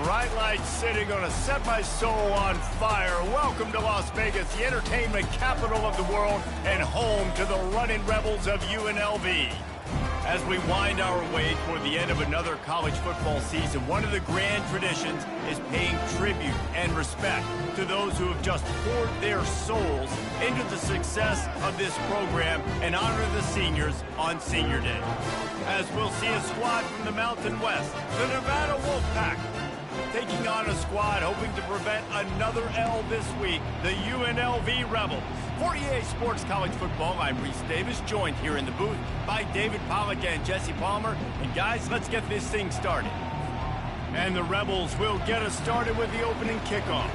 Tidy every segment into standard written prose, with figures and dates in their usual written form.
Bright lights sitting on a set my soul on fire. Welcome to Las Vegas, the entertainment capital of the world and home to the running rebels of UNLV. As we wind our way toward the end of another college football season, one of the grand traditions is paying tribute and respect to those who have just poured their souls into the success of this program and honor the seniors on Senior Day. As we'll see a squad from the Mountain West, the Nevada Wolfpack, taking on a squad hoping to prevent another L this week, the UNLV Rebels. For EA Sports College Football, I'm Reese Davis, joined here in the booth by David Pollack and Jesse Palmer. And guys, let's get this thing started. And the Rebels will get us started with the opening kickoff.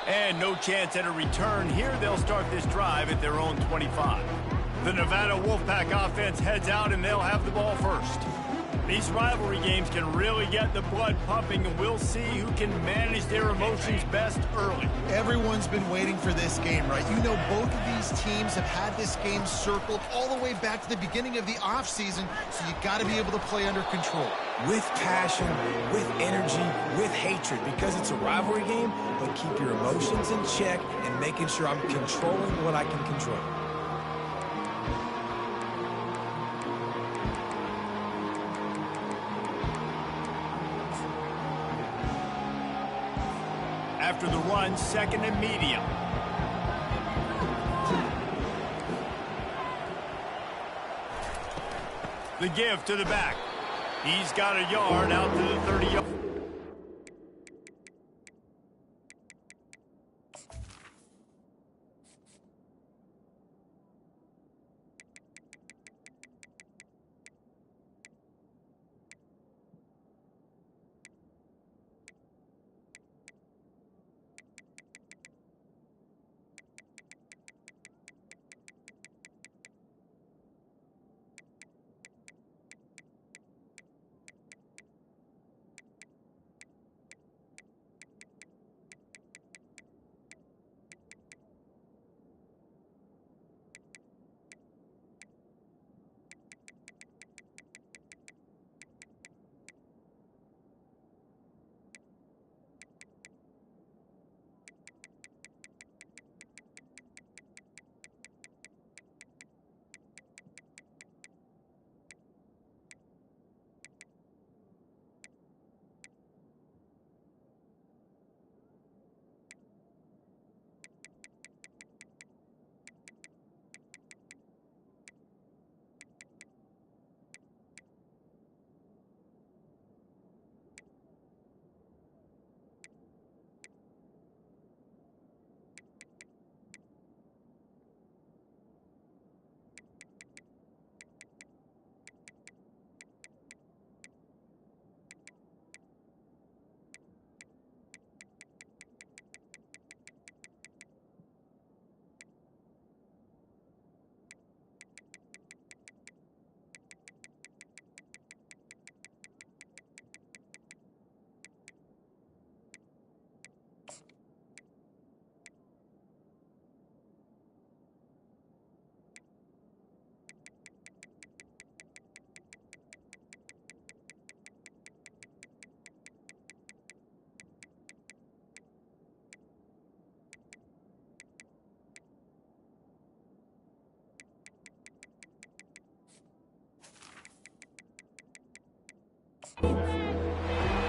And no chance at a return here. They'll start this drive at their own 25. The Nevada Wolfpack offense heads out, and they'll have the ball first. These rivalry games can really get the blood pumping, and we'll see who can manage their emotions best early. Everyone's been waiting for this game, right? You know, both of these teams have had this game circled all the way back to the beginning of the offseason, so you got to be able to play under control. With passion, with energy, with hatred, because it's a rivalry game, but keep your emotions in check and making sure I'm controlling what I can control. After the run, second and medium. The give to the back. He's got a yard out to the 30-yard.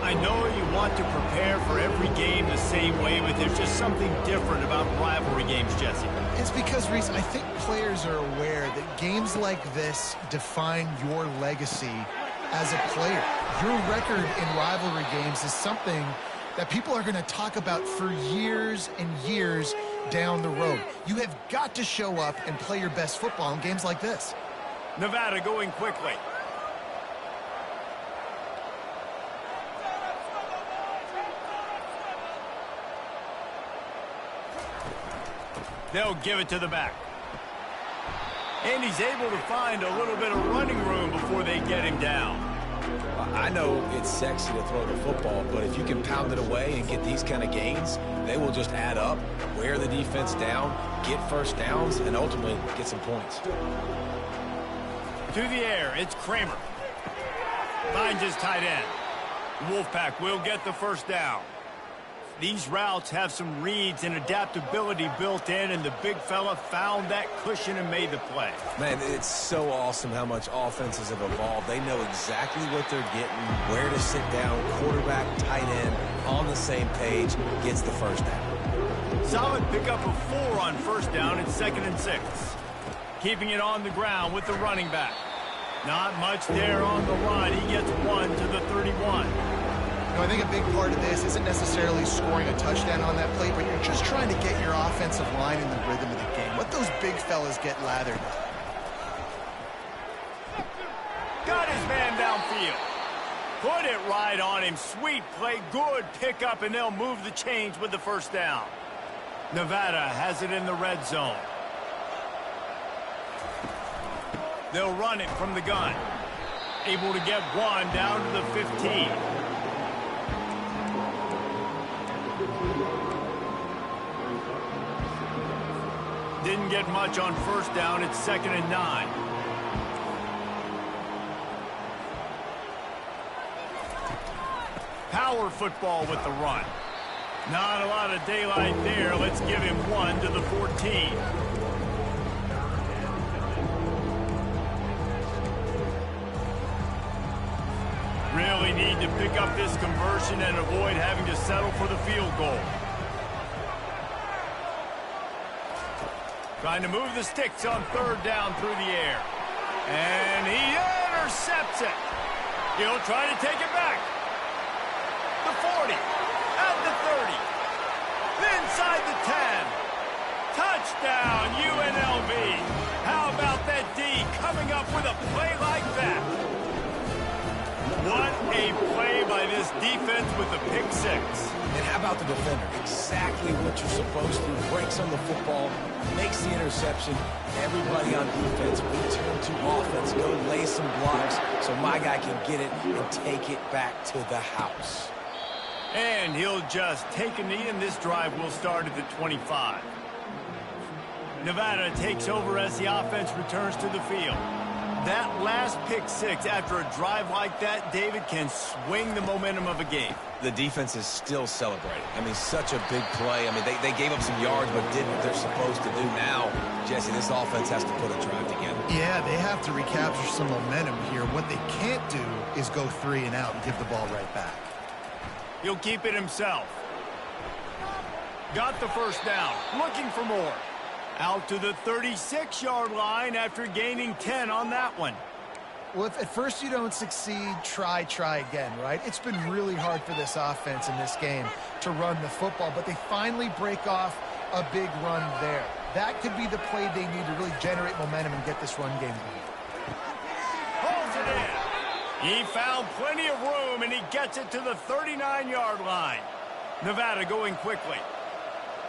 I know you want to prepare for every game the same way, but there's just something different about rivalry games, Jesse. It's because, Reese, I think players are aware that games like this define your legacy as a player. Your record in rivalry games is something that people are going to talk about for years and years down the road. You have got to show up and play your best football in games like this. Nevada going quickly. They'll give it to the back. And he's able to find a little bit of running room before they get him down. I know it's sexy to throw the football, but if you can pound it away and get these kind of gains, they will just add up, wear the defense down, get first downs, and ultimately get some points. Through the air, it's Kramer. Finds his tight end. Wolfpack will get the first down. These routes have some reads and adaptability built in, and the big fella found that cushion and made the play. Man, it's so awesome how much offenses have evolved. They know exactly what they're getting, where to sit down, quarterback, tight end, on the same page, gets the first down. Solid pickup of 4 on first down. It's 2nd and 6. Keeping it on the ground with the running back. Not much there on the run. He gets 1 to the 31. I think a big part of this isn't necessarily scoring a touchdown on that play, but you're just trying to get your offensive line in the rhythm of the game. Let those big fellas get lathered. Got his man downfield. Put it right on him. Sweet play. Good pickup, and they'll move the chains with the first down. Nevada has it in the red zone. They'll run it from the gun. Able to get 1 down to the 15. Didn't get much on first down. It's 2nd and 9. Power football with the run. Not a lot of daylight there. Let's give him 1 to the 14. Really need to pick up this conversion and avoid having to settle for the field goal. Trying to move the sticks on 3rd down through the air. And he intercepts it. He'll try to take it back. The 40. At the 30. Inside the 10. Touchdown, UNLV. How about that D coming up with a play like that? What a play by this defense with the pick 6. And how about the defender? Exactly what you're supposed to. Breaks on the football, makes the interception. Everybody on defense, return to offense. Go lay some blocks so my guy can get it and take it back to the house. And he'll just take a knee, and this drive will start at the 25. Nevada takes over as the offense returns to the field. That last pick 6 after a drive like that, David, can swing the momentum of a game. The defense is still celebrating. I mean, such a big play. I mean, they gave up some yards but did what they're supposed to do. Now, Jesse, this offense has to put a drive together. Yeah, they have to recapture some momentum here. What they can't do is go 3 and out and give the ball right back. He'll keep it himself. Got the first down. Looking for more. Out to the 36-yard line after gaining 10 on that one. Well, if at first you don't succeed, try again, right? It's been really hard for this offense in this game to run the football, but they finally break off a big run there. That could be the play they need to really generate momentum and get this run game going. Holds it in. He found plenty of room, and he gets it to the 39-yard line. Nevada going quickly.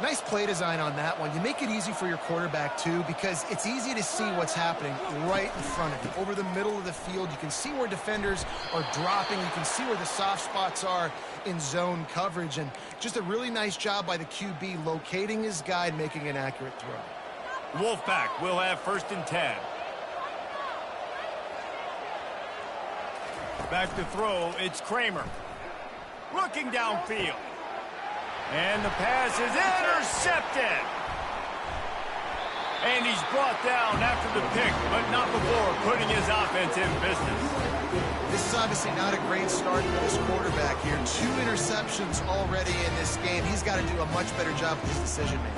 Nice play design on that one. You make it easy for your quarterback, too, because it's easy to see what's happening right in front of you. Over the middle of the field, you can see where defenders are dropping. You can see where the soft spots are in zone coverage. And just a really nice job by the QB locating his guy and making an accurate throw. Wolfpack will have 1st and 10. Back to throw, it's Kramer. Looking downfield. And the pass is intercepted. And he's brought down after the pick, but not before putting his offense in business. This is obviously not a great start for this quarterback here. 2 interceptions already in this game. He's got to do a much better job with his decision-making.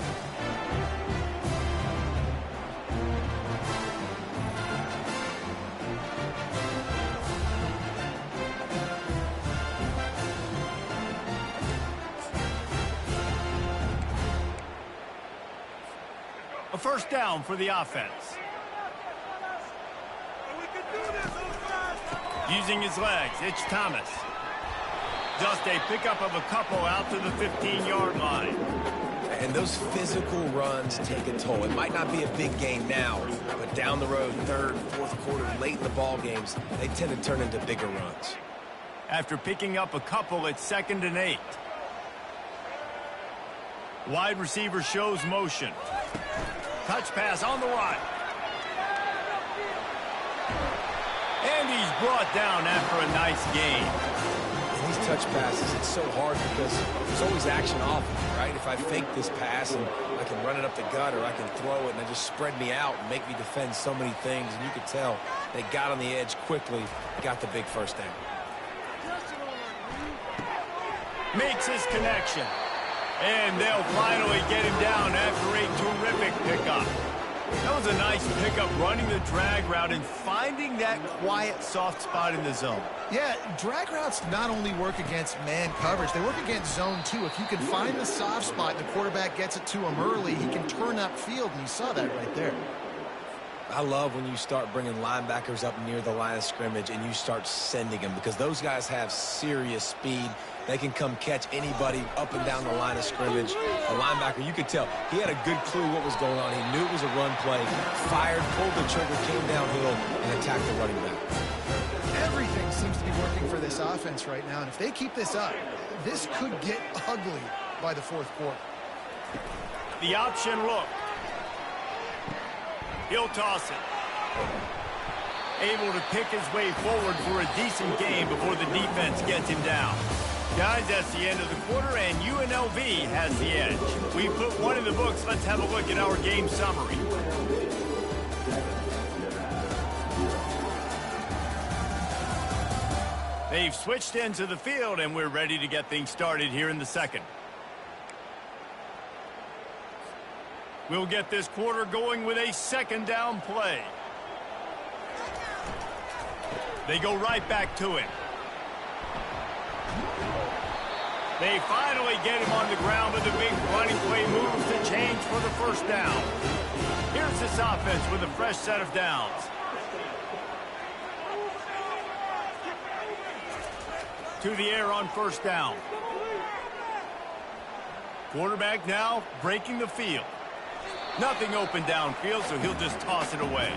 A first down for the offense. Using his legs, it's Thomas. Just a pickup of a couple out to the 15-yard line. And those physical runs take a toll. It might not be a big gain now, but down the road, third, fourth quarter, late in the ball games, they tend to turn into bigger runs. After picking up a couple, it's 2nd and 8. Wide receiver shows motion. Touch pass on the run. And he's brought down after a nice gain. And these touch passes, it's so hard because there's always action off of it, right? If I fake this pass and I can run it up the gut, or I can throw it and they just spread me out and make me defend so many things. And you could tell they got on the edge quickly, got the big first down. Makes his connection. And they'll finally get him down after a terrific pickup. That was a nice pickup, running the drag route and finding that quiet, soft spot in the zone. Yeah, drag routes not only work against man coverage, they work against zone too. If you can find the soft spot and the quarterback gets it to him early, he can turn upfield, and you saw that right there. I love when you start bringing linebackers up near the line of scrimmage and you start sending them, because those guys have serious speed. They can come catch anybody up and down the line of scrimmage. A linebacker, you could tell, he had a good clue what was going on. He knew it was a run play, fired, pulled the trigger, came downhill, and attacked the running back. Everything seems to be working for this offense right now, and if they keep this up, this could get ugly by the fourth quarter. The option look. He'll toss it. Able to pick his way forward for a decent game before the defense gets him down. Guys, that's the end of the quarter, and UNLV has the edge. We put one in the books. Let's have a look at our game summary. They've switched into the field, and we're ready to get things started here in the second. We'll get this quarter going with a second down play. They go right back to him. They finally get him on the ground with a big running play, moves to change for the first down. Here's this offense with a fresh set of downs. To the air on first down. Quarterback now breaking the field. Nothing open downfield, so he'll just toss it away.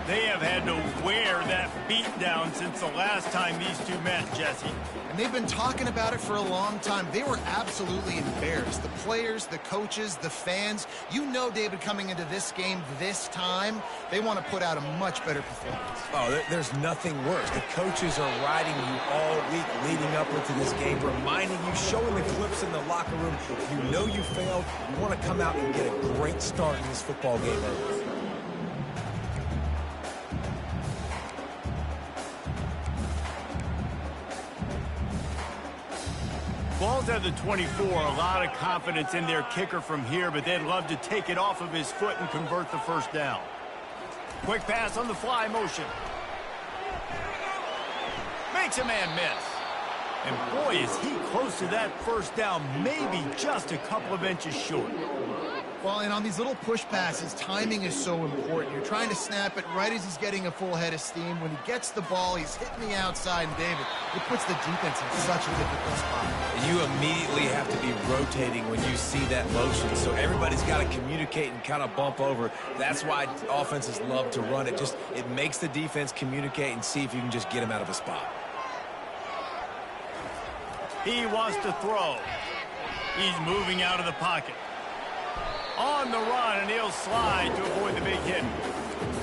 They have had to wear that beat down since the last time these two met, Jesse. And they've been talking about it for a long time. They were absolutely embarrassed. The players, the coaches, the fans. You know, David, coming into this game this time, they want to put out a much better performance. Oh, there's nothing worse. The coaches are riding you all week leading up into this game, reminding you, showing the clips in the locker room. You know you failed. You want to come out and get a great start in this football game early. Ball's at the 24. A lot of confidence in their kicker from here, but they'd love to take it off of his foot and convert the first down. Quick pass on the fly motion. Makes a man miss. And boy, is he close to that first down, maybe just a couple of inches short. Well, and on these little push passes, timing is so important. You're trying to snap it right as he's getting a full head of steam. When he gets the ball, he's hitting the outside, and David, it puts the defense in such a difficult spot. You immediately have to be rotating when you see that motion, so everybody's got to communicate and kind of bump over. That's why offenses love to run it. It makes the defense communicate and see if you can just get him out of a spot. He wants to throw. He's moving out of the pocket. On the run, and he'll slide to avoid the big hit.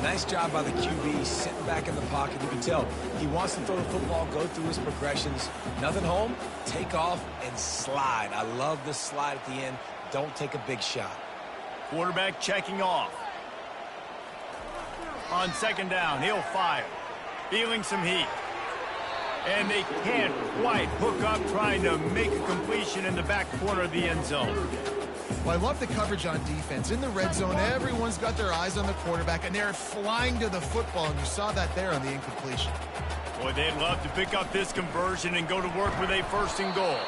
Nice job by the QB, sitting back in the pocket. You can tell he wants to throw the football, go through his progressions. Nothing home, take off, and slide. I love the slide at the end. Don't take a big shot. Quarterback checking off. On second down, he'll fire. Feeling some heat. And they can't quite hook up, trying to make a completion in the back corner of the end zone. Well, I love the coverage on defense. In the red zone, everyone's got their eyes on the quarterback, and they're flying to the football, and you saw that there on the incompletion. Boy, they'd love to pick up this conversion and go to work with a 1st and goal.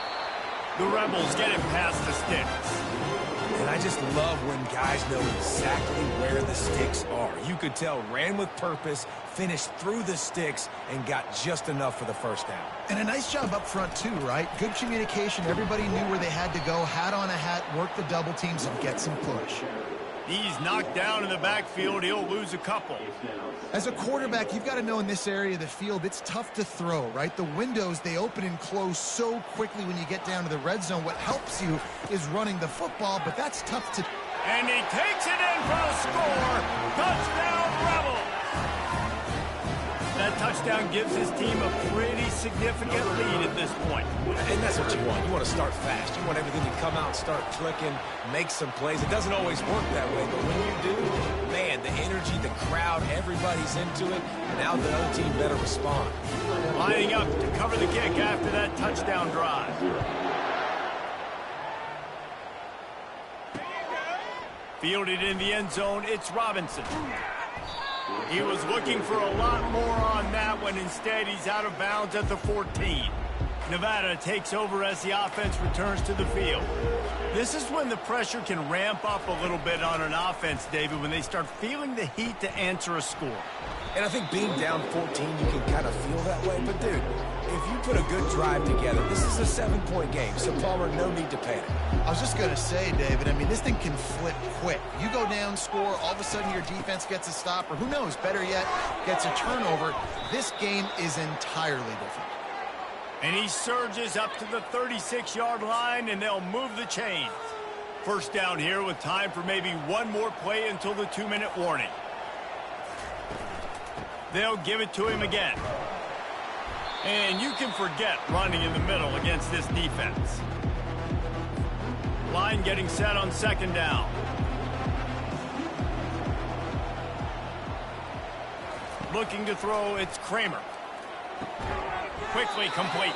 The Rebels get it past the sticks. And I just love when guys know exactly where the sticks are. You could tell ran with purpose, finished through the sticks, and got just enough for the first down. And a nice job up front, too, right? Good communication. Everybody knew where they had to go. Hat on a hat, work the double teams, and get some push. He's knocked down in the backfield. He'll lose a couple. As a quarterback, you've got to know in this area of the field, it's tough to throw, right? The windows, they open and close so quickly when you get down to the red zone. What helps you is running the football, but that's tough to... And he takes it in for a score. Touchdown, Rebels. That touchdown gives his team a pretty significant lead at this point. And that's what you want. You want to start fast. You want everything to come out and start clicking, make some plays. It doesn't always work that way, but when you do, man, the energy, the crowd, everybody's into it, and now the other team better respond. Lining up to cover the kick after that touchdown drive. Fielded in the end zone, it's Robinson. He was looking for a lot more on that one. Instead, he's out of bounds at the 14. Nevada takes over as the offense returns to the field. This is when the pressure can ramp up a little bit on an offense, David, when they start feeling the heat to answer a score. And I think being down 14, you can kind of feel that way. But, dude, if you put a good drive together, this is a 7-point game. So, Palmer, no need to panic. I was just going to say, David, I mean, this thing can flip quick. You go down, score, all of a sudden your defense gets a stop, or who knows, better yet, gets a turnover. This game is entirely different. And he surges up to the 36-yard line, and they'll move the chains. First down here with time for maybe one more play until the 2-minute warning. They'll give it to him again. And you can forget running in the middle against this defense. Line getting set on second down. Looking to throw, it's Kramer. Quickly complete.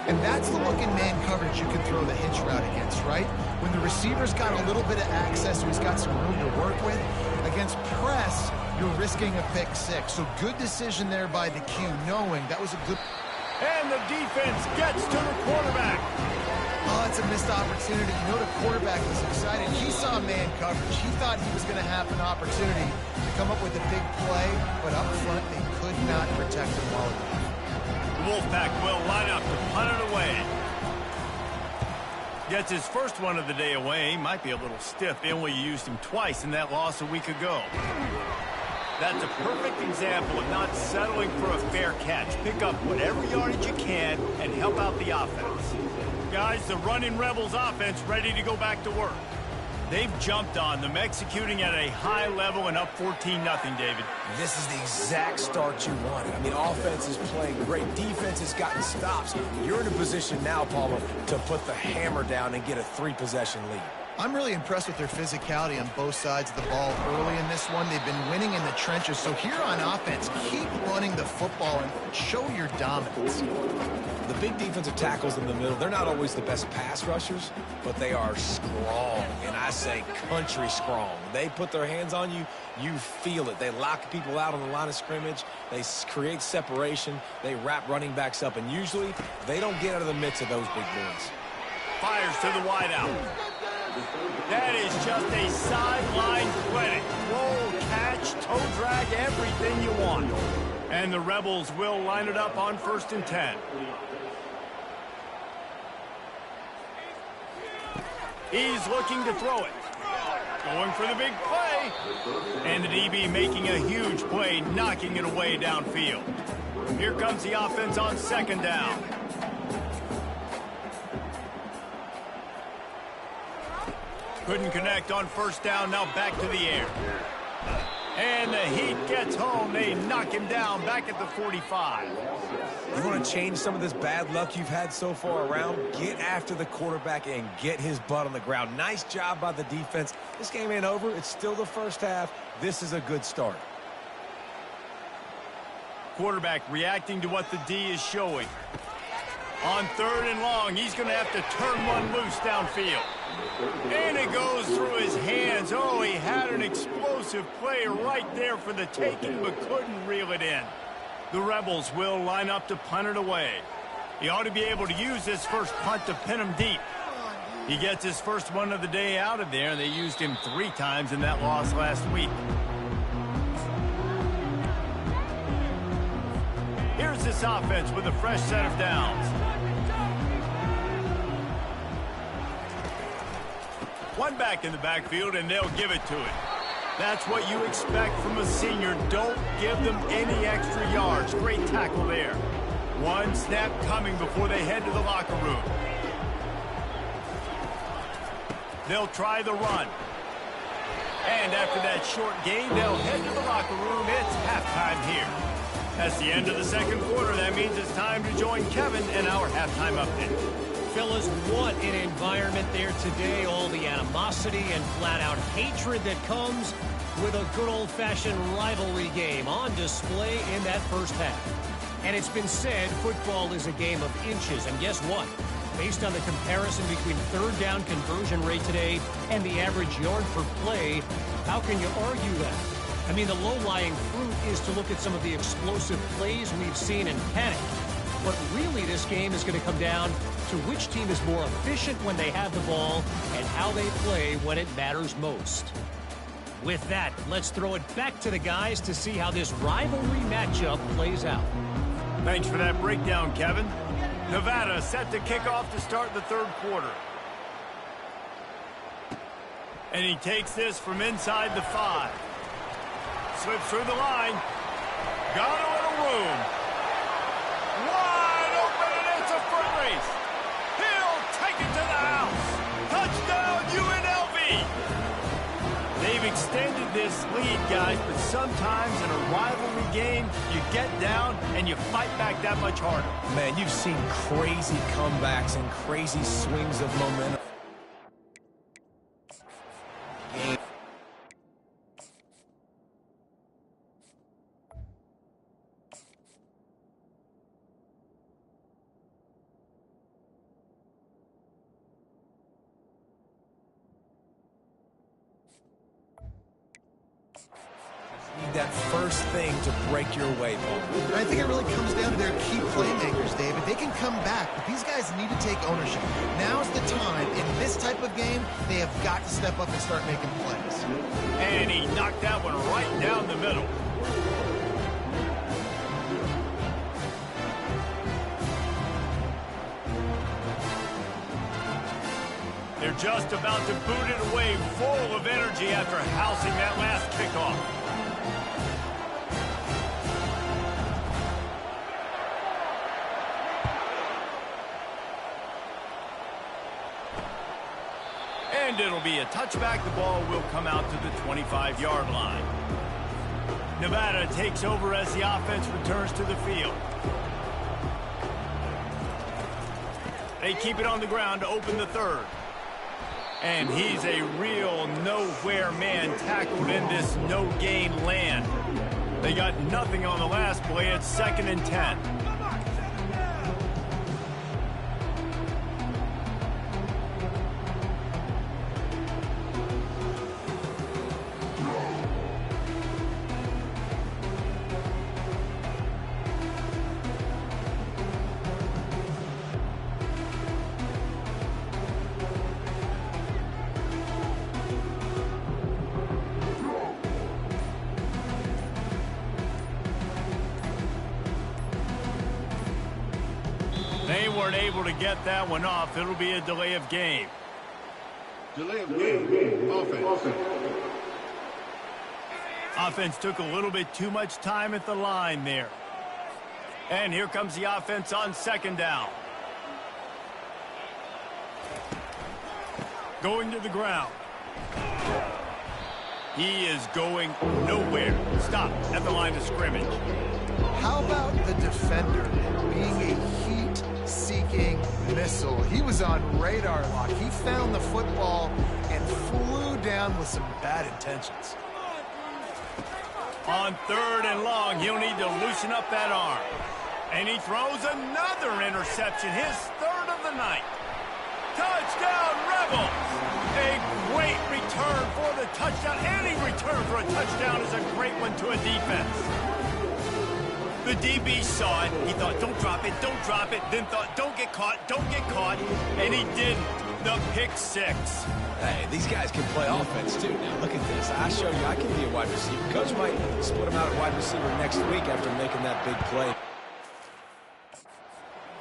And that's the look in man coverage you can throw the hitch route against, right? When the receiver's got a little bit of access, so he's got some room to work with. Against press, you're risking a pick six. So good decision there by the Q, knowing that was a good... And the defense gets to the quarterback. Oh, it's a missed opportunity. You know the quarterback was excited. He saw man coverage. He thought he was going to have an opportunity to come up with a big play, but up front, they could not protect him well enough. The Wolfpack will line up to punt it away. Gets his first one of the day away. Might be a little stiff. They only used him twice in that loss a week ago. That's a perfect example of not settling for a fair catch. Pick up whatever yardage you can and help out the offense. Guys, the running Rebels offense ready to go back to work. They've jumped on them, executing at a high level and up 14-0, David. This is the exact start you wanted. I mean, offense is playing great. Defense has gotten stops. You're in a position now, Palmer, to put the hammer down and get a 3-possession lead. I'm really impressed with their physicality on both sides of the ball early in this one. They've been winning in the trenches. So here on offense, keep running the football and show your dominance. The big defensive tackles in the middle, they're not always the best pass rushers, but they are strong, and I say country strong. They put their hands on you, you feel it. They lock people out on the line of scrimmage. They create separation. They wrap running backs up, and usually they don't get out of the midst of those big boys. Fires to the wideout. That is just a sideline clinic. Roll, catch, toe drag, everything you want. And the Rebels will line it up on 1st and 10. He's looking to throw it. Going for the big play. And the DB making a huge play, knocking it away downfield. Here comes the offense on 2nd down. Couldn't connect on 1st down, now back to the air. And the heat gets home. They knock him down back at the 45. You want to change some of this bad luck you've had so far around? Get after the quarterback and get his butt on the ground. Nice job by the defense. This game ain't over. It's still the first half. This is a good start. Quarterback reacting to what the D is showing. On 3rd and long, he's going to have to turn one loose downfield. And it goes through his hands. Oh, he had an explosive play right there for the taking, but couldn't reel it in. The Rebels will line up to punt it away. He ought to be able to use this first punt to pin him deep. He gets his first one of the day out of there. They used him 3 times in that loss last week. Here's this offense with a fresh set of downs. One back in the backfield, and they'll give it to it. That's what you expect from a senior. Don't give them any extra yards. Great tackle there. One snap coming before they head to the locker room. They'll try the run. And after that short gain, they'll head to the locker room. It's halftime here. That's the end of the second quarter. That means it's time to join Kevin in our halftime update. Fellas, what an environment there today. All the animosity and flat-out hatred that comes with a good old-fashioned rivalry game on display in that first half. And it's been said football is a game of inches. And guess what? Based on the comparison between third down conversion rate today and the average yard per play, how can you argue that? I mean, the low-lying fruit is to look at some of the explosive plays we've seen in panic. But really, this game is going to come down to which team is more efficient when they have the ball and how they play when it matters most. With that, let's throw it back to the guys to see how this rivalry matchup plays out. Thanks for that breakdown, Kevin. Nevada set to kick off to start the third quarter. And he takes this from inside the 5. Slips through the line. Got a little room. Wide open, and it's a foot race. He'll take it to the house. Touchdown, UNLV. They've extended this lead, guys, but sometimes in a rivalry game, you get down and you fight back that much harder. Man, you've seen crazy comebacks and crazy swings of momentum. That first thing to break your way, Paul. And I think it really comes down to their key playmakers, David. They can come back, but these guys need to take ownership. Now's the time. In this type of game, they have got to step up and start making plays. And he knocked that one right down the middle. They're just about to boot it away, full of energy after housing that last kickoff. And it'll be a touchback. The ball will come out to the 25-yard line. Nevada takes over as the offense returns to the field. They keep it on the ground to open the third. And he's a real nowhere man tackled in this no-gain land. They got nothing on the last play. It's 2nd and 10. They weren't able to get that one off. It'll be a delay of game. Delay of game. Offense. Offense took a little bit too much time at the line there. And here comes the offense on 2nd down. Going to the ground. He is going nowhere. Stop at the line of scrimmage. How about the defender being a heat-seeking missile? He was on radar lock. He found the football and flew down with some bad intentions. On 3rd and long, he'll need to loosen up that arm. And he throws another interception, his 3rd of the night. Touchdown, Rebels! A great return for the touchdown. Any return for a touchdown is a great one to a defense. The DB saw it. He thought, don't drop it, then thought, don't get caught, and he didn't. The pick six. Hey, these guys can play offense, too. Now, look at this. I showed you I can be a wide receiver. Coach might split him out at wide receiver next week after making that big play.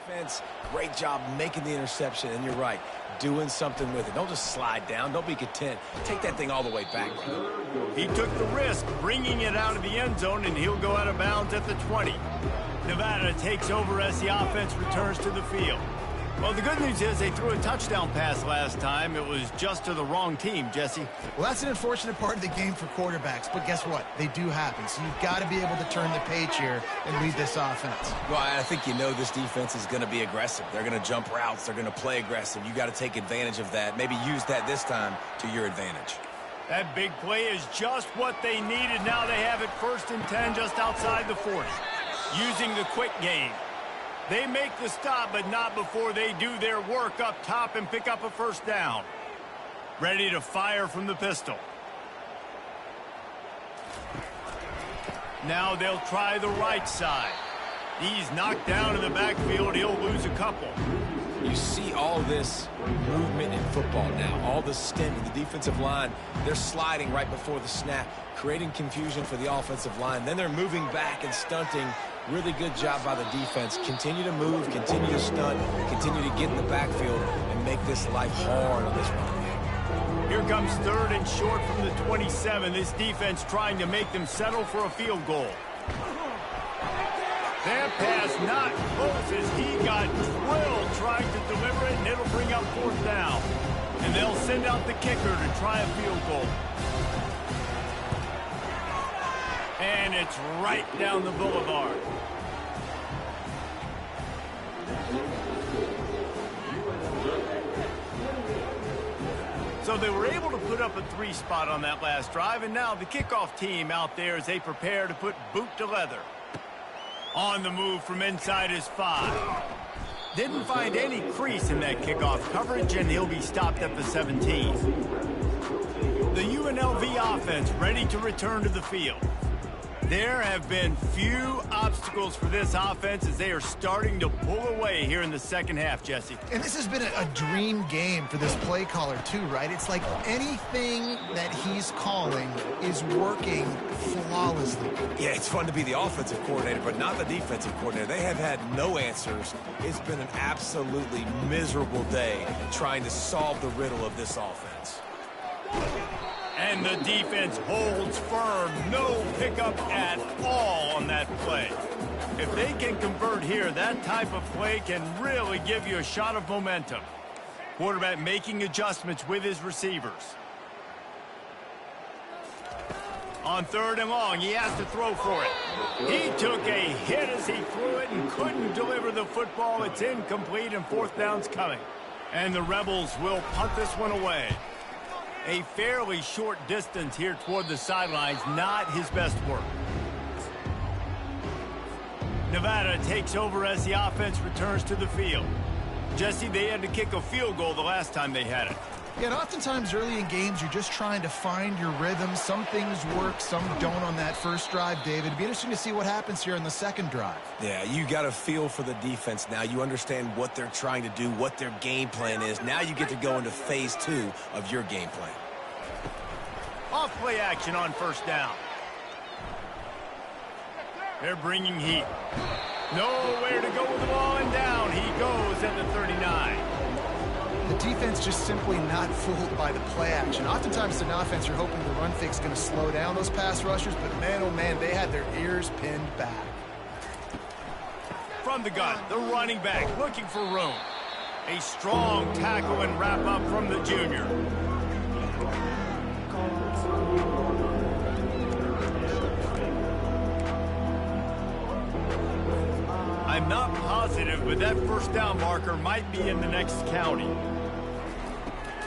Defense, great job making the interception, and you're right, doing something with it. Don't just slide down. Don't be content. Take that thing all the way back, brother. He took the risk, bringing it out of the end zone, and he'll go out of bounds at the 20. Nevada takes over as the offense returns to the field. Well, the good news is they threw a touchdown pass last time. It was just to the wrong team, Jesse. Well, that's an unfortunate part of the game for quarterbacks, but guess what? They do happen, so you've got to be able to turn the page here and lead this offense. Well, I think you know this defense is going to be aggressive. They're going to jump routes. They're going to play aggressive. You got to take advantage of that. Maybe use that this time to your advantage. That big play is just what they needed. Now they have it 1st and 10 just outside the 40. Using the quick game. They make the stop, but not before they do their work up top and pick up a 1st down. Ready to fire from the pistol. Now they'll try the right side. He's knocked down in the backfield. He'll lose a couple. You see all this movement in football now, all the stint in the defensive line. They're sliding right before the snap, creating confusion for the offensive line. Then they're moving back and stunting. Really good job by the defense. Continue to move, continue to stunt, continue to get in the backfield, and make this life hard on this run game. Here comes 3rd and short from the 27. This defense trying to make them settle for a field goal. That pass not close as he got drilled trying to deliver it, and it'll bring up 4th down. And they'll send out the kicker to try a field goal. And it's right down the boulevard. So they were able to put up a 3 spot on that last drive, and now the kickoff team out there as they prepare to put boot to leather. On the move from inside his 5. Didn't find any crease in that kickoff coverage, and he'll be stopped at the 17. The UNLV offense ready to return to the field. There have been few obstacles for this offense as they are starting to pull away here in the 2nd half, Jesse. And this has been a dream game for this play caller, too, right? It's like anything that he's calling is working flawlessly. Yeah, it's fun to be the offensive coordinator, but not the defensive coordinator. They have had no answers. It's been an absolutely miserable day trying to solve the riddle of this offense. And the defense holds firm. No pickup at all on that play. If they can convert here, that type of play can really give you a shot of momentum. Quarterback making adjustments with his receivers. On 3rd and long, he has to throw for it. He took a hit as he threw it and couldn't deliver the football. It's incomplete, and 4th down's coming. And the Rebels will punt this one away. A fairly short distance here toward the sidelines, not his best work. Nevada takes over as the offense returns to the field. Jesse, they had to kick a field goal the last time they had it. Yeah, and oftentimes early in games, you're just trying to find your rhythm. Some things work, some don't on that first drive, David. It'd be interesting to see what happens here in the 2nd drive. Yeah, you got a feel for the defense now. You understand what they're trying to do, what their game plan is. Now you get to go into phase 2 of your game plan. Off play action on 1st down. They're bringing heat. Nowhere to go with the ball, and down he goes at the 39. The defense just simply not fooled by the play action. Oftentimes in offense, you're hoping the run fake's going to slow down those pass rushers, but man, oh man, they had their ears pinned back. From the gun, the running back looking for room. A strong tackle and wrap up from the junior. I'm not positive, but that 1st down marker might be in the next county.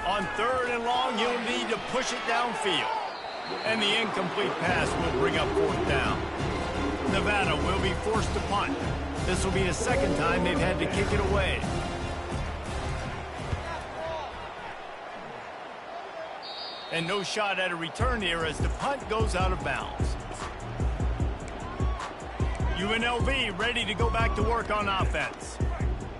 On 3rd and long, you'll need to push it downfield. And the incomplete pass will bring up 4th down. Nevada will be forced to punt. This will be the 2nd time they've had to kick it away. And no shot at a return here as the punt goes out of bounds. UNLV ready to go back to work on offense.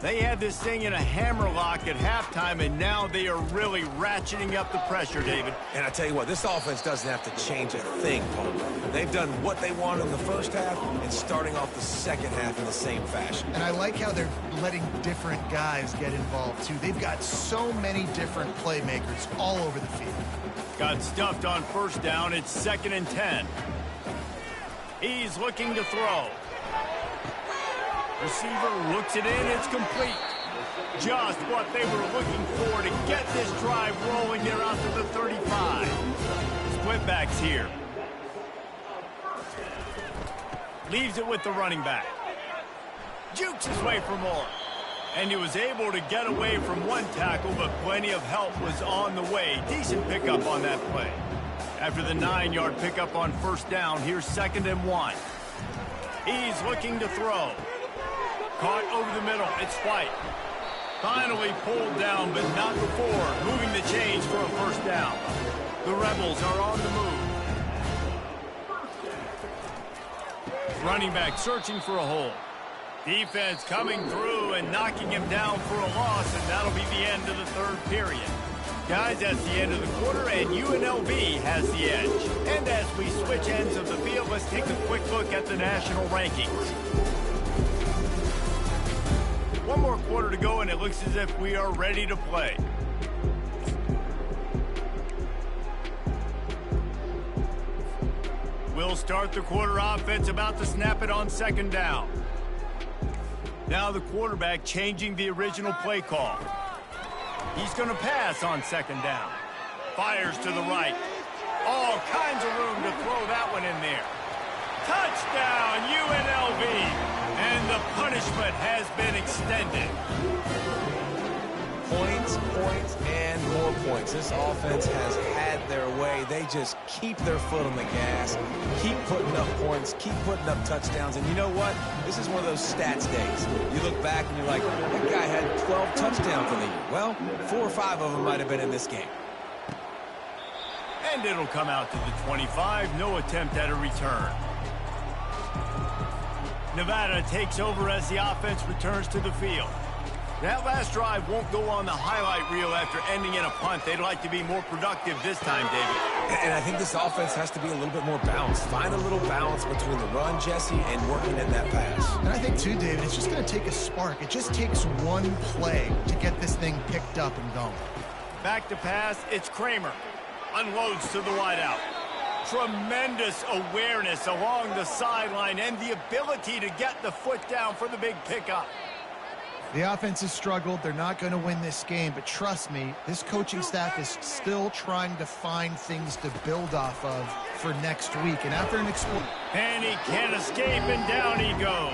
They had this thing in a hammerlock at halftime, and now they are really ratcheting up the pressure, David. And I tell you what, this offense doesn't have to change a thing, Paul. They've done what they wanted in the first half and starting off the second half in the same fashion. And I like how they're letting different guys get involved, too. They've got so many different playmakers all over the field. Got stuffed on first down. It's 2nd and 10. He's looking to throw. Receiver looks it in. It's complete. Just what they were looking for to get this drive rolling. They're out to the 35. Split backs here. Leaves it with the running back. Jukes his way for more. And he was able to get away from one tackle, but plenty of help was on the way. Decent pickup on that play. After the 9-yard pickup on first down, here's 2nd and 1. He's looking to throw. Caught over the middle. It's White. Finally pulled down, but not before moving the chains for a first down. The Rebels are on the move. Running back searching for a hole. Defense coming through and knocking him down for a loss, and that'll be the end of the third period. Guys, that's the end of the quarter, and UNLV has the edge. And as we switch ends of the field, let's take a quick look at the national rankings. One more quarter to go, and it looks as if we are ready to play. We'll start the quarter offense, about to snap it on 2nd down. Now the quarterback changing the original play call. He's going to pass on 2nd down. Fires to the right. All kinds of room to throw that one in there. Touchdown, UNLV. And the punishment has been extended. Points, points, and more points. This offense has had their way. They just keep their foot on the gas, keep putting up points, keep putting up touchdowns. And you know what? This is one of those stats days. You look back and you're like, that guy had 12 touchdowns in the year. Well, 4 or 5 of them might have been in this game. And it'll come out to the 25. No attempt at a return. Nevada takes over as the offense returns to the field. That last drive won't go on the highlight reel after ending in a punt. They'd like to be more productive this time, David. And I think this offense has to be a little bit more balanced. Find a little balance between the run, Jesse, and working in that pass. And I think, too, David, it's just going to take a spark. It just takes one play to get this thing picked up and going. Back to pass, it's Kramer. Unloads to the wideout. Tremendous awareness along the sideline and the ability to get the foot down for the big pickup. The offense has struggled. They're not going to win this game, but trust me, this coaching staff is still trying to find things to build off of for next week. And after an and he can't escape, and down he goes.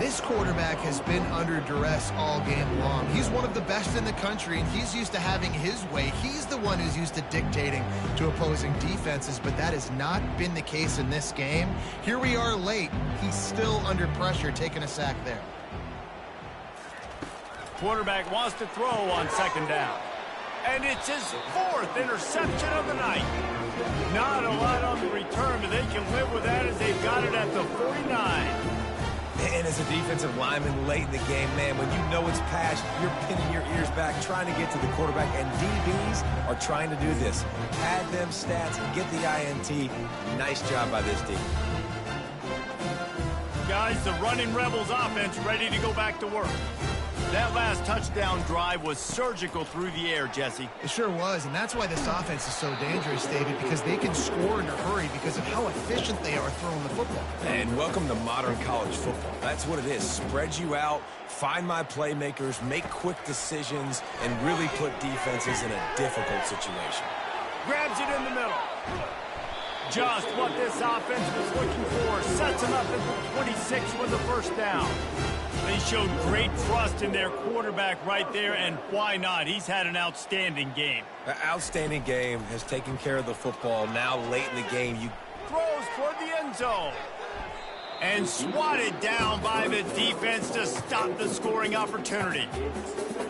This quarterback has been under duress all game long. He's one of the best in the country, and he's used to having his way. He's the one who's used to dictating to opposing defenses, but that has not been the case in this game. Here we are late. He's still under pressure, taking a sack there. Quarterback wants to throw on 2nd down. And it's his 4th interception of the night. Not a lot on the return, but they can live with that as they've got it at the 49. And as a defensive lineman late in the game, man, when you know it's pass, you're pinning your ears back, trying to get to the quarterback, and DBs are trying to do this. Pad them stats, get the INT. Nice job by this D. Guys, the running Rebels offense ready to go back to work. That last touchdown drive was surgical through the air, Jesse. It sure was, and that's why this offense is so dangerous, David, because they can score in a hurry because of how efficient they are throwing the football. And welcome to modern college football. That's what it is. Spread you out, find my playmakers, make quick decisions, and really put defenses in a difficult situation. Grabs it in the middle. Just what this offense was looking for. Sets them up at the 26 with the first down. They showed great trust in their quarterback right there, and why not? He's had an outstanding game. An outstanding game, has taken care of the football. Now late in the game, you throws toward the end zone. And swatted down by the defense to stop the scoring opportunity.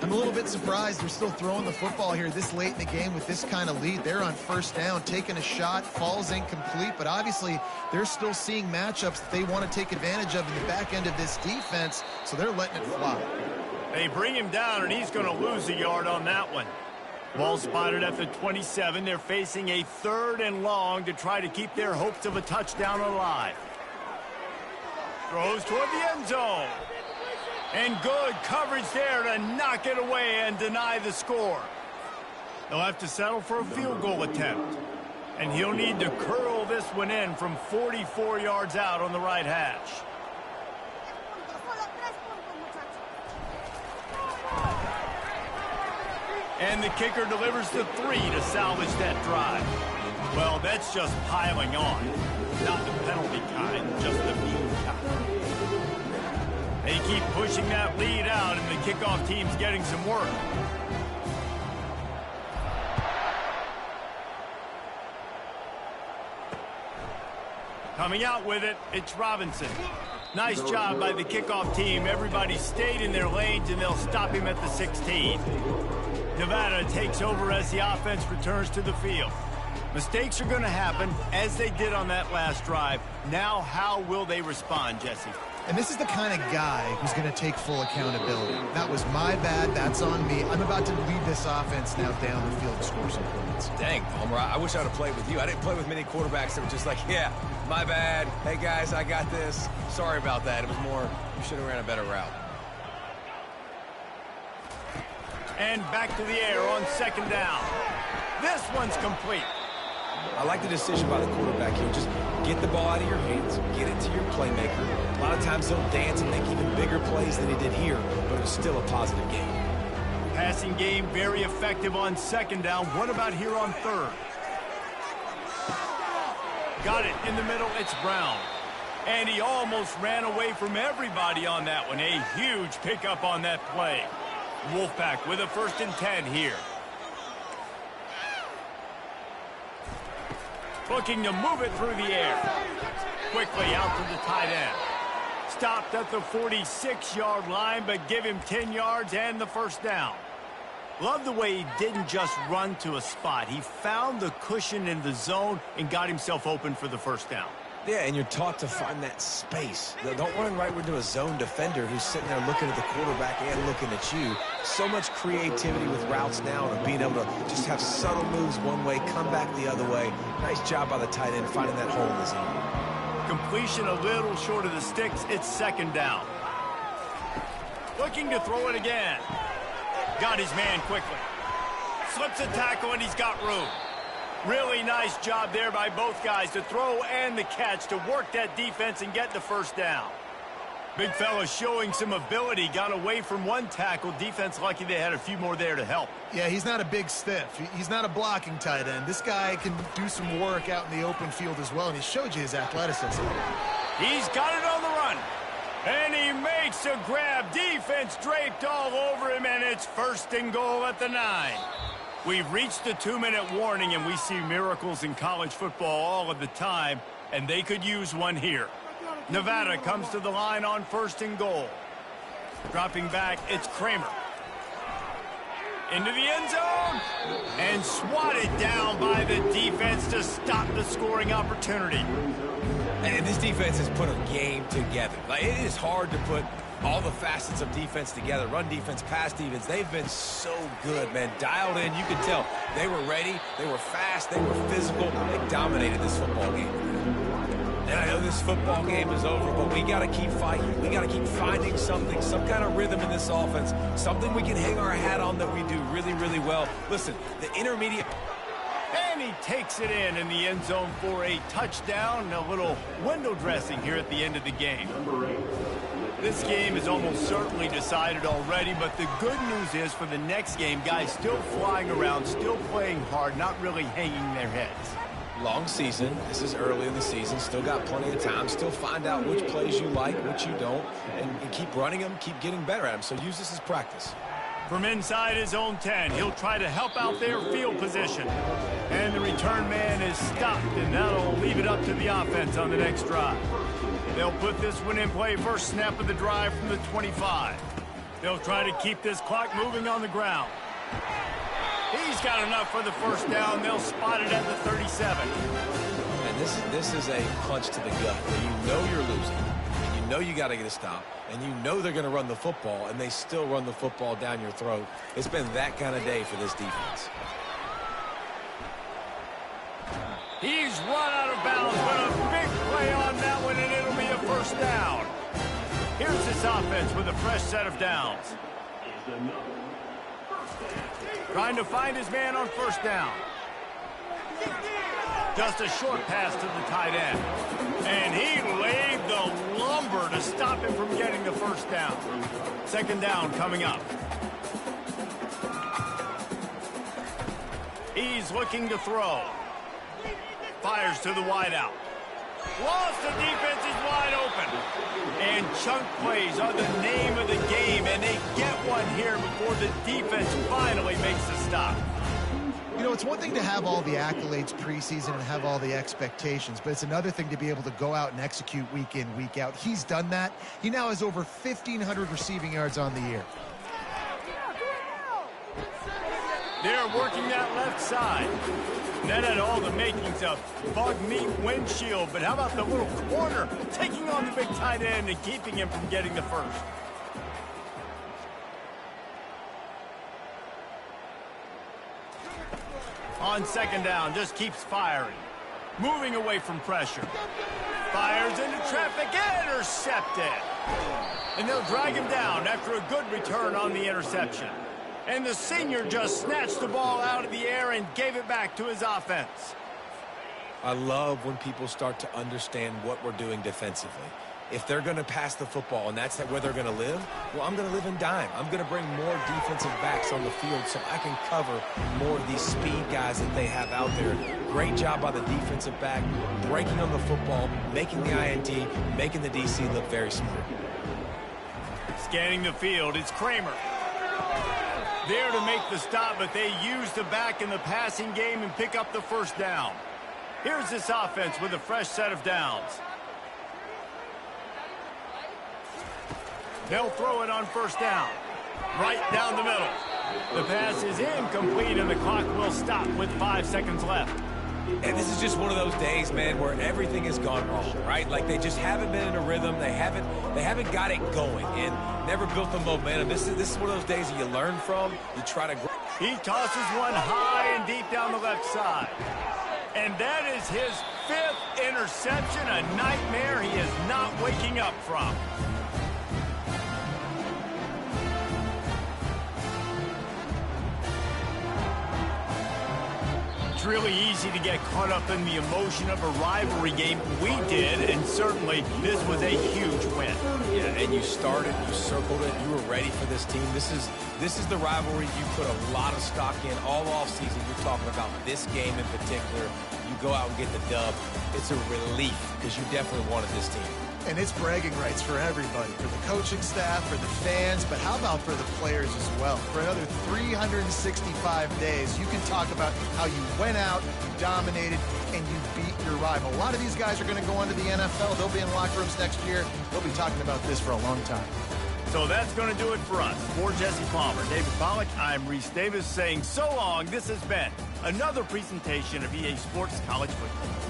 I'm a little bit surprised they're still throwing the football here this late in the game with this kind of lead. They're on first down, taking a shot, falls incomplete, but obviously they're still seeing matchups that they want to take advantage of in the back end of this defense, so they're letting it fly. They bring him down, and he's going to lose a yard on that one. Ball spotted at the 27. They're facing a 3rd and long to try to keep their hopes of a touchdown alive. Throws toward the end zone. And good coverage there to knock it away and deny the score. They'll have to settle for a field goal attempt. And he'll need to curl this one in from 44 yards out on the right hash. And the kicker delivers the 3 to salvage that drive. Well, that's just piling on. Not the penalty kind, just the mean kind. They keep pushing that lead out, and the kickoff team's getting some work. Coming out with it, it's Robinson. Nice job by the kickoff team. Everybody stayed in their lanes, and they'll stop him at the 16. Nevada takes over as the offense returns to the field. Mistakes are going to happen, as they did on that last drive. Now, how will they respond, Jesse? And this is the kind of guy who's going to take full accountability. That was my bad. That's on me. I'm about to lead this offense now down the field to score some points. Dang, Homer, I wish I would have played with you. I didn't play with many quarterbacks that were just like, yeah, my bad. Hey, guys, I got this. Sorry about that. It was more, you should have ran a better route. And back to the air on 2nd down. This one's complete. I like the decision by the quarterback here. Just get the ball out of your hands, get it to your playmaker. A lot of times he'll dance and make even bigger plays than he did here, but it was still a positive game. Passing game very effective on 2nd down. What about here on 3rd? Got it in the middle. It's Brown. And he almost ran away from everybody on that one. A huge pickup on that play. Wolfpack with a 1st and 10 here. Looking to move it through the air. Quickly out to the tight end. Stopped at the 46-yard line, but give him 10 yards and the 1st down. Love the way he didn't just run to a spot. He found the cushion in the zone and got himself open for the 1st down. Yeah, and you're taught to find that space. Don't run right into a zone defender who's sitting there looking at the quarterback and looking at you. So much creativity with routes now and being able to just have subtle moves one way, come back the other way. Nice job by the tight end finding that hole in the zone. Completion a little short of the sticks. It's 2nd down. Looking to throw it again. Got his man quickly. Slips a tackle and he's got room. Really nice job there by both guys to throw and the catch to work that defense and get the 1st down. Big fella showing some ability. Got away from one tackle. Defense lucky they had a few more there to help. Yeah, he's not a big stiff. He's not a blocking tight end. This guy can do some work out in the open field as well, and he showed you his athleticism. He's got it on the run. And he makes a grab. Defense draped all over him, and it's 1st and goal at the 9. We've reached the 2-minute warning, and we see miracles in college football all of the time, and they could use one here. Nevada comes to the line on 1st and goal. Dropping back, it's Kramer. Into the end zone, and swatted down by the defense to stop the scoring opportunity. And this defense has put a game together. Like, it is hard to put all the facets of defense together. Run defense, pass defense. They've been so good, man. Dialed in. You can tell they were ready. They were fast. They were physical. They dominated this football game. And I know this football game is over, but we got to keep fighting. We got to keep finding something, some kind of rhythm in this offense, something we can hang our hat on that we do really, really well. Listen, the intermediate... And he takes it in the end zone for a touchdown. A little window dressing here at the end of the game. This game is almost certainly decided already, but the good news is for the next game, guys still flying around, still playing hard, not really hanging their heads. Long season. This is early in the season. Still got plenty of time. Still find out which plays you like, which you don't, and keep running them, keep getting better at them. So use this as practice. From inside his own 10, he'll try to help out their field position. And the return man is stopped, and that'll leave it up to the offense on the next drive. They'll put this one in play first snap of the drive from the 25. They'll try to keep this clock moving on the ground. He's got enough for the 1st down. They'll spot it at the 37. And this is a punch to the gut. You know you're losing. And you know you got to get a stop, and you know they're going to run the football, and they still run the football down your throat. It's been that kind of day for this defense. He's run out of bounds, but a big play on that one, and it'll be a first down. Here's this offense with a fresh set of downs. Trying to find his man on first down. Just a short pass to the tight end. And he laid the lumber to stop him from getting the first down. Second down coming up. He's looking to throw. Fires to the wideout. Lost, the defense is wide open. And chunk plays are the name of the game, and they get one here before the defense finally makes the stop. You know, it's one thing to have all the accolades preseason and have all the expectations, but it's another thing to be able to go out and execute week in, week out. He's done that. He now has over 1,500 receiving yards on the year. They're working that left side. That had all the makings of bug meat windshield, but how about the little corner taking on the big tight end and keeping him from getting the first? On second down, just keeps firing. Moving away from pressure. Fires into traffic, intercepted. And they'll drag him down after a good return on the interception. And the senior just snatched the ball out of the air and gave it back to his offense. I love when people start to understand what we're doing defensively. If they're going to pass the football and that's where they're going to live, well, I'm going to live in dime. I'm going to bring more defensive backs on the field so I can cover more of these speed guys that they have out there. Great job by the defensive back, breaking on the football, making the INT, making the DC look very smart. Scanning the field, it's Kramer. There to make the stop, but they use the back in the passing game and pick up the first down. Here's this offense with a fresh set of downs. They'll throw it on first down. Right down the middle. The pass is incomplete, and the clock will stop with 5 seconds left. And this is just one of those days, man, where everything has gone wrong, right? Like they just haven't been in a rhythm. They haven't got it going and never built the momentum. This is one of those days that you learn from. You try to grow. He tosses one high and deep down the left side. And that is his 5th interception, a nightmare he is not waking up from. Really easy to get caught up in the emotion of a rivalry game. We did, and certainly this was a huge win. Yeah, and you started, you circled it, you were ready for this team. This is the rivalry you put a lot of stock in all offseason. You're talking about this game in particular. You go out and get the dub. It's a relief because you definitely wanted this team. And it's bragging rights for everybody, for the coaching staff, for the fans, but how about for the players as well? For another 365 days, you can talk about how you went out, you dominated, and you beat your rival. A lot of these guys are going to go on to the NFL. They'll be in locker rooms next year. They'll be talking about this for a long time. So that's going to do it for us. For Jesse Palmer, David Pollack, I'm Reese Davis saying so long. This has been another presentation of EA Sports College Football.